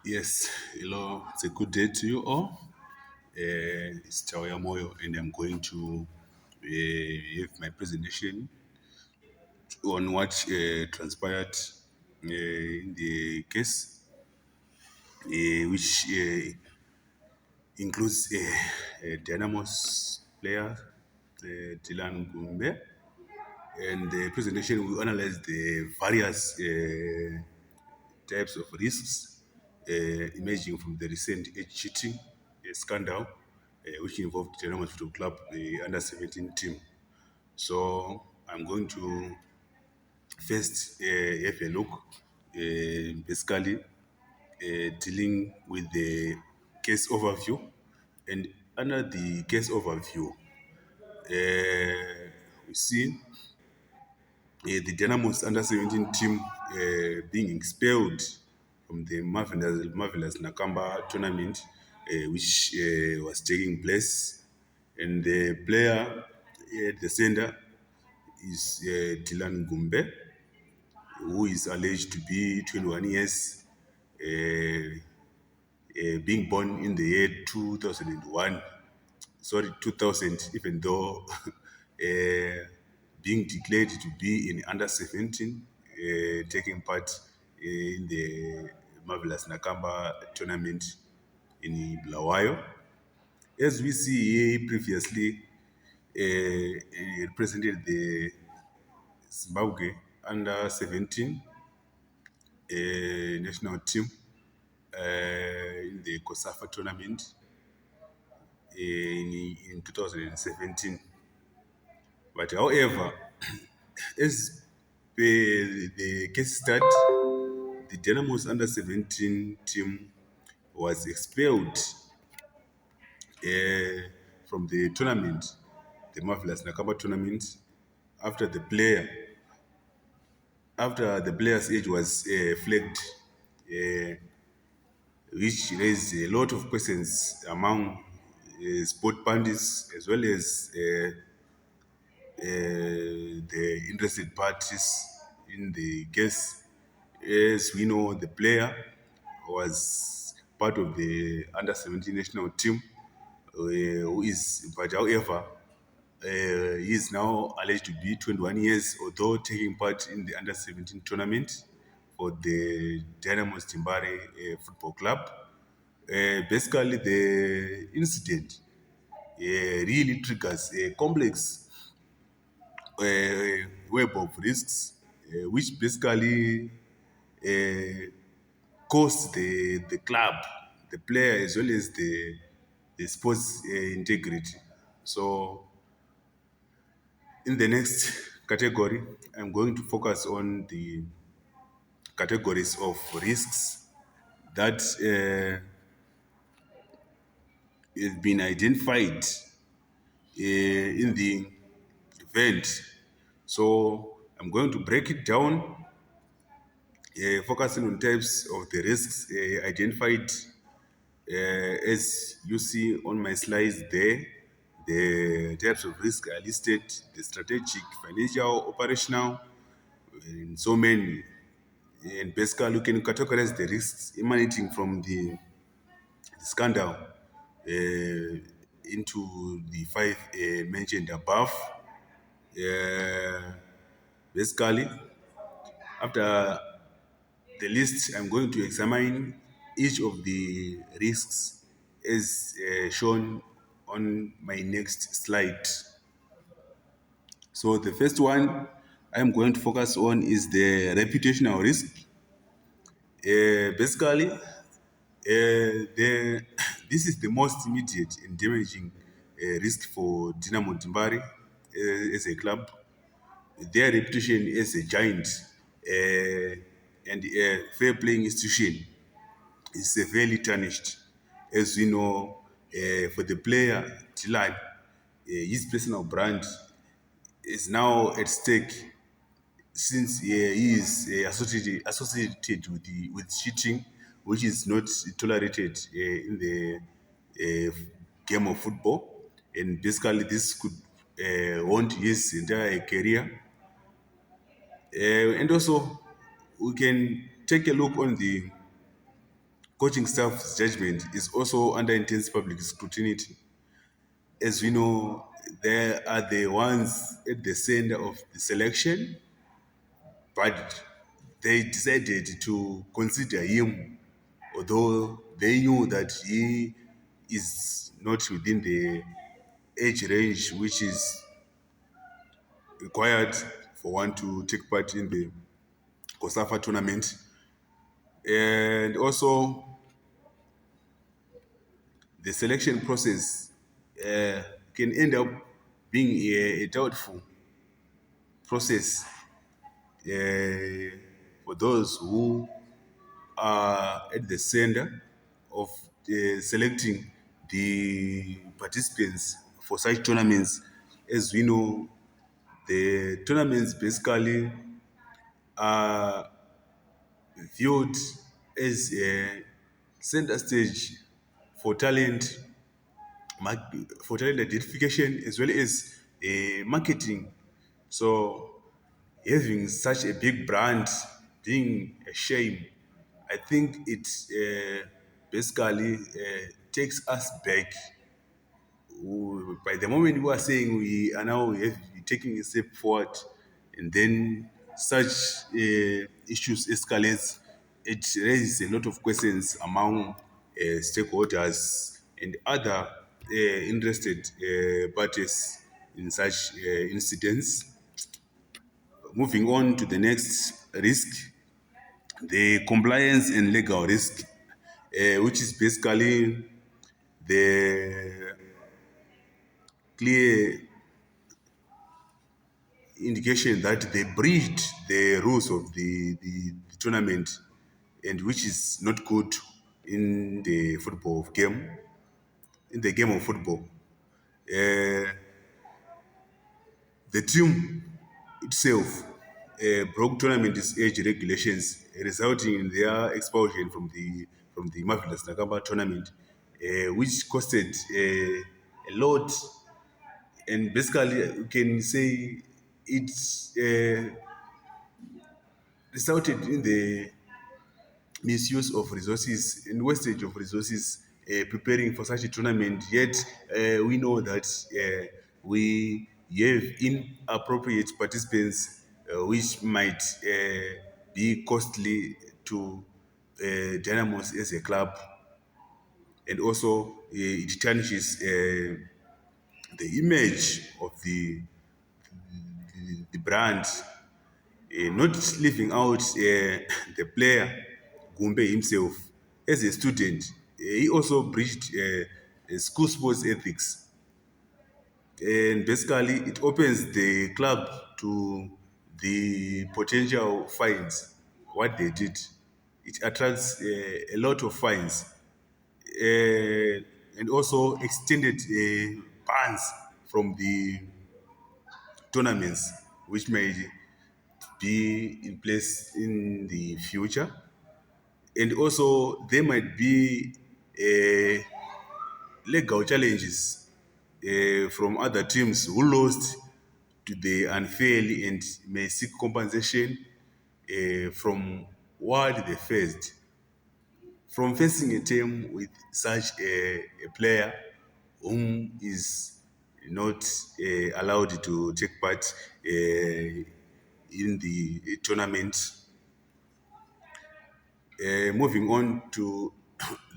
Yes, hello. It's a good day to you all. It's Chawaya Moyo, and I'm going to give my presentation on what transpired in the case, which includes a Dynamo's player, Dylan Gumbe, and the presentation will analyze the various types of risks emerging from the recent age cheating scandal, which involved the Dynamo Football Club, the under 17 team. So I'm going to first have a look, basically dealing with the case overview. And under the case overview, we see the Dynamo's under 17 team being expelled from the Marvelous Nakamba tournament, which was taking place. And the player at the center is Dylan Gumbe, who is alleged to be 21 years, being born in the year 2001. Sorry, 2000, even though being declared to be in under 17, taking part in the Marvelous Nakamba tournament in Blawayo. As we see here previously, he represented the Zimbabwe under 17 national team in the COSAFA tournament in 2017. But however, as the case start, the Dynamo's under 17 team was expelled from the tournament, the Marvelous Nakamba tournament, after the player's age was flagged, uh, which raised a lot of questions among sport pundits as well as the interested parties in the case. As we know, the player was part of the under 17 national team, who is, but however, he is now alleged to be 21 years, although taking part in the under 17 tournament for the Dynamo Stimbare Football Club. Basically, the incident really triggers a complex web of risks, which basically cost the club, the player, as well as the sports integrity. So, in the next category, I'm going to focus on the categories of risks that have been identified in the event. So I'm going to break it down, focusing on types of the risks identified as you see on my slides there. The types of risk are listed: the strategic, financial, operational, and so many. And basically, you can categorize the risks emanating from the scandal into the five mentioned above. Uh, Basically, after the list, I'm going to examine each of the risks as shown on my next slide. So the first one I'm going to focus on is the reputational risk. Basically, this is the most immediate and damaging risk for Dinamo Dimbari as a club. Their reputation as a giant and a fair playing institution is severely tarnished. As we know, for the player, Dylan, his personal brand is now at stake since he is associated with cheating, which is not tolerated in the game of football, and basically this could haunt his entire career. And also, we can take a look on the coaching staff's judgment is also under intense public scrutiny. As we know, they are the ones at the center of the selection, but they decided to consider him, although they knew that he is not within the age range which is required for one to take part in the COSAFA tournament. And also, the selection process can end up being a doubtful process for those who are at the center of selecting the participants for such tournaments. As we know, the tournaments basically are viewed as a center stage for talent, for talent identification as well as marketing. So having such a big brand being a shame, I think it basically takes us back. By the moment we are saying we are now taking a step forward, and then such issues escalates, it raises a lot of questions among stakeholders and other interested parties in such incidents. Moving on to the next risk, the compliance and legal risk, which is basically the clear indication that they breached the rules of the tournament, and which is not good in the football game, in the game of football. The team itself broke tournament's age regulations, resulting in their expulsion from the Marvelous Nakamba tournament, which costed a lot. And basically, you can say it resulted in the misuse of resources and wastage of resources preparing for such a tournament. Yet we know that we have inappropriate participants, which might be costly to Dynamos as a club, and also it tarnishes the image of the brand, not leaving out the player Gumbe himself as a student. He also breached school sports ethics, and basically it opens the club to the potential fines. What they did, it attracts a lot of fines, and also extended bans from the tournaments, which may be in place in the future. And also, there might be legal challenges from other teams who lost to the unfairly and may seek compensation from what they faced. From facing a team with such a player whom is not allowed to take part in the tournament. Moving on to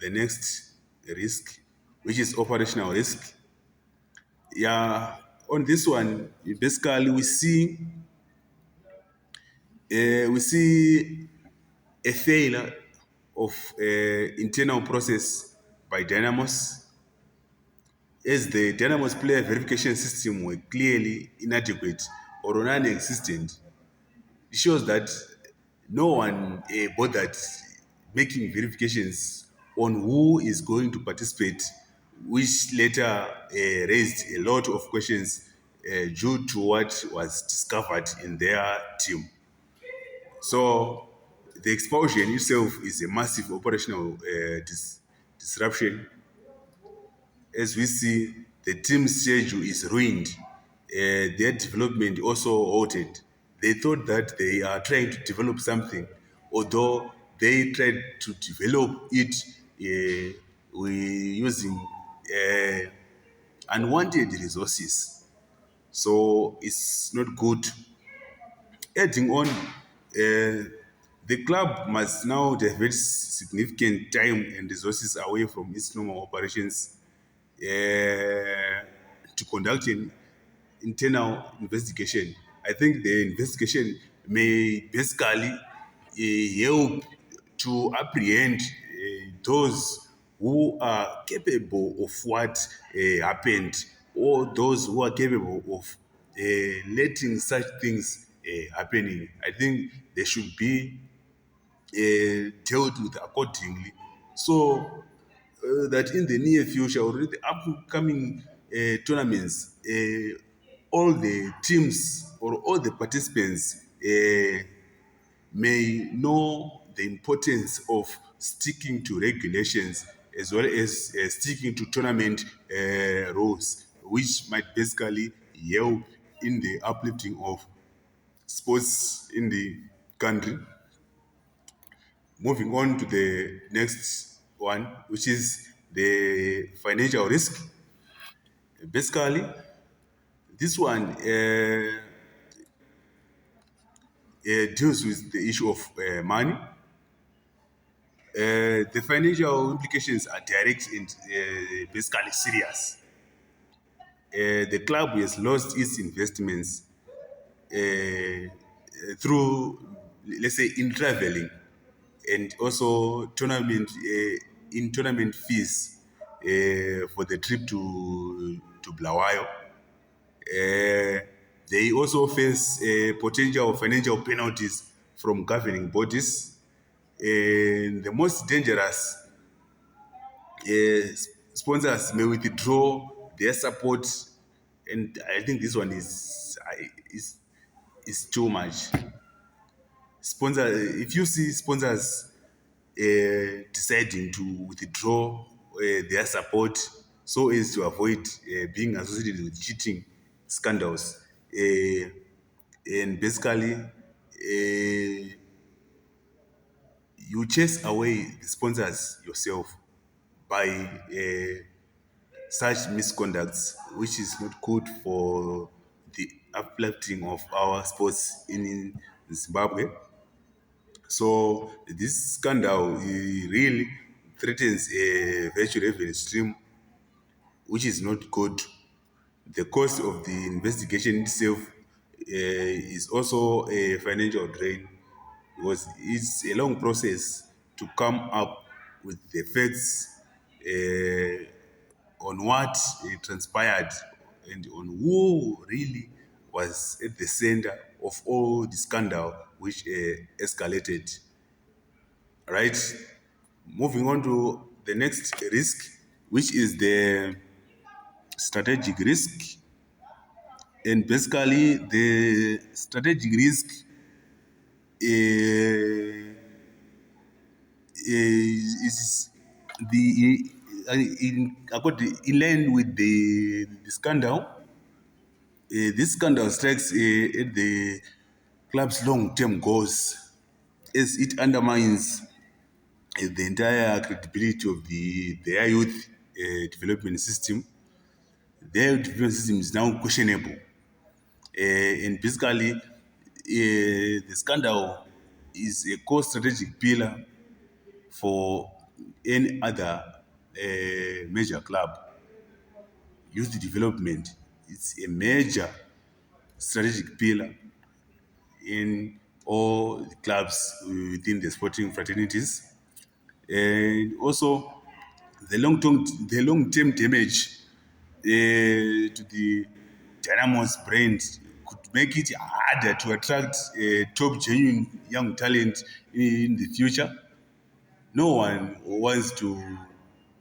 the next risk, which is operational risk. Yeah, on this one, basically we see a failure of internal process by Dynamos, as the Dynamos player verification system were clearly inadequate or non-existent. It shows that no one bothered making verifications on who is going to participate, which later raised a lot of questions due to what was discovered in their team. So the expulsion itself is a massive operational disruption. As we see, the team's schedule is ruined. Their development also halted. They thought that they are trying to develop something, although they tried to develop it we using uh, unwanted resources. So it's not good. Adding on, the club must now divert significant time and resources away from its normal operations to conduct an internal investigation. I think the investigation may basically help to apprehend those who are capable of what happened, or those who are capable of letting such things happening. I think they should be dealt with accordingly. So that in the near future or in the upcoming tournaments, all the teams or all the participants may know the importance of sticking to regulations as well as sticking to tournament rules, which might basically help in the uplifting of sports in the country. Moving on to the next one, which is the financial risk. Basically, this one deals with the issue of money. The financial implications are direct and basically serious. The club has lost its investments through, let's say, in traveling and also in tournament fees for the trip to Blawayo. They also face potential financial penalties from governing bodies. And the most dangerous sponsors may withdraw their support, and I think this one is too much. Sponsor, if you see sponsors deciding to withdraw their support so as to avoid being associated with cheating scandals, and basically you chase away the sponsors yourself by such misconducts, which is not good for the uplifting of our sports in Zimbabwe. So this scandal really threatens a virtual revenue stream, which is not good. The cost of the investigation itself is also a financial drain because it's a long process to come up with the facts on what transpired and on who really was at the center of all the scandal which escalated. Right? Moving on to the next risk, which is the strategic risk. And basically, the strategic risk is the in line with the scandal. This scandal strikes at the club's long-term goals as it undermines the entire credibility of their youth development system. Their youth development system is now questionable. And basically, the scandal is a core strategic pillar for any other major club. Youth development is a major strategic pillar in all the clubs within the sporting fraternities. And also the long term damage to the Dynamo's brand could make it harder to attract top genuine young talent in the future. No one wants to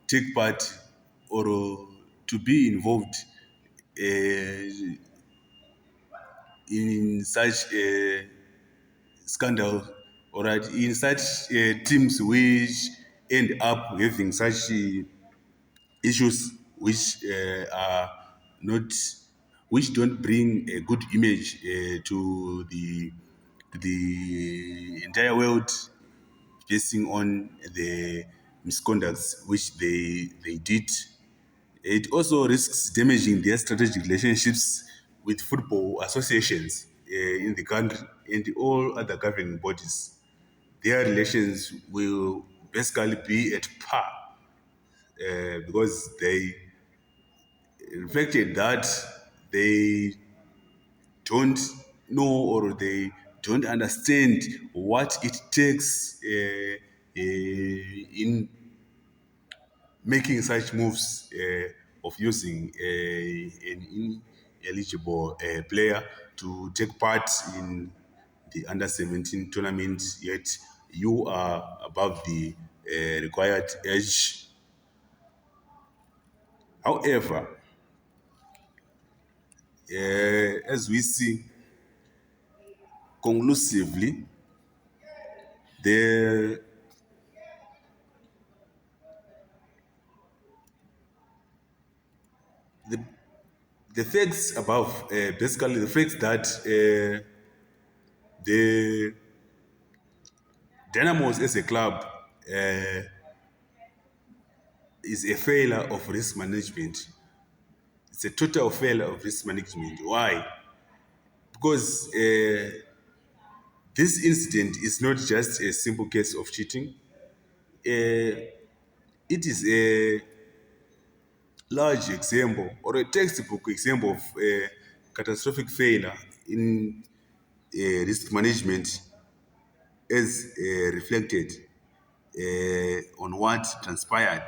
take part or to be involved uh, in such scandal, or in such teams which end up having such issues which are not, which don't bring a good image to the entire world, basing on the misconducts which they did. It also risks damaging their strategic relationships with football associations in the country and all other governing bodies. Their relations will basically be at par because they reflected that they don't know or they don't understand what it takes in making such moves of using an ineligible player to take part in the under 17 tournament, yet you are above the required age. However, as we see conclusively, the the, the facts above, basically the facts that the Dynamos as a club is a failure of risk management. It's a total failure of risk management. Why? Because this incident is not just a simple case of cheating. It is a large example or a textbook example of catastrophic failure in risk management as reflected on what transpired.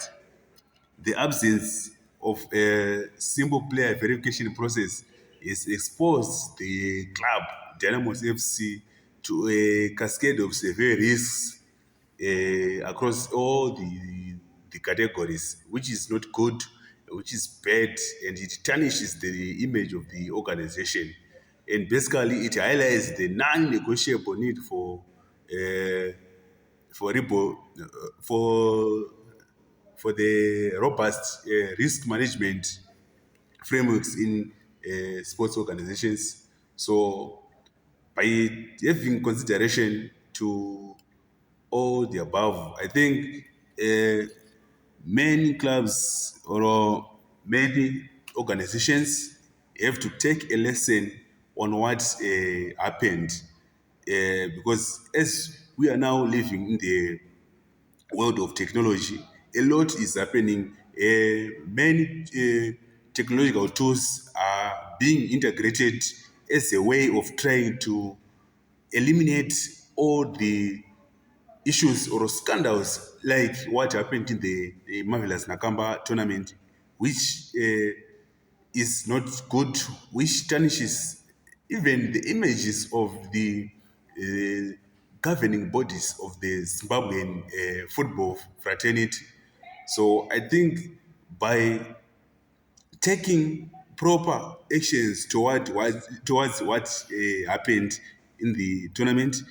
The absence of a simple player verification process is exposed the club, Dynamos FC, to a cascade of severe risks across all the categories, which is not good, which is bad, and it tarnishes the image of the organization. And basically, it highlights the non-negotiable need uh, for repo, for the robust risk management frameworks in sports organizations. So, by having consideration to all the above, I think uh, many clubs or many organizations have to take a lesson on what happened because as we are now living in the world of technology, a lot is happening. Many technological tools are being integrated as a way of trying to eliminate all the issues or scandals like what happened in the Marvelous Nakamba tournament, which is not good, which tarnishes even the images of the uh, governing bodies of the Zimbabwean football fraternity. So I think by taking proper actions towards what happened in the tournament,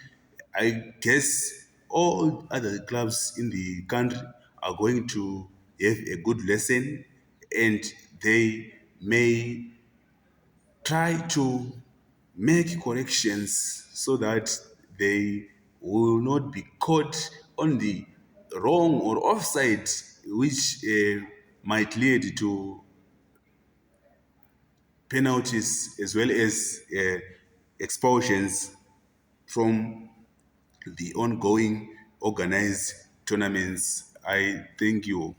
I guess all other clubs in the country are going to have a good lesson, and they may try to make corrections so that they will not be caught on the wrong or offside, which might lead to penalties as well as expulsions from the ongoing organized tournaments. I thank you.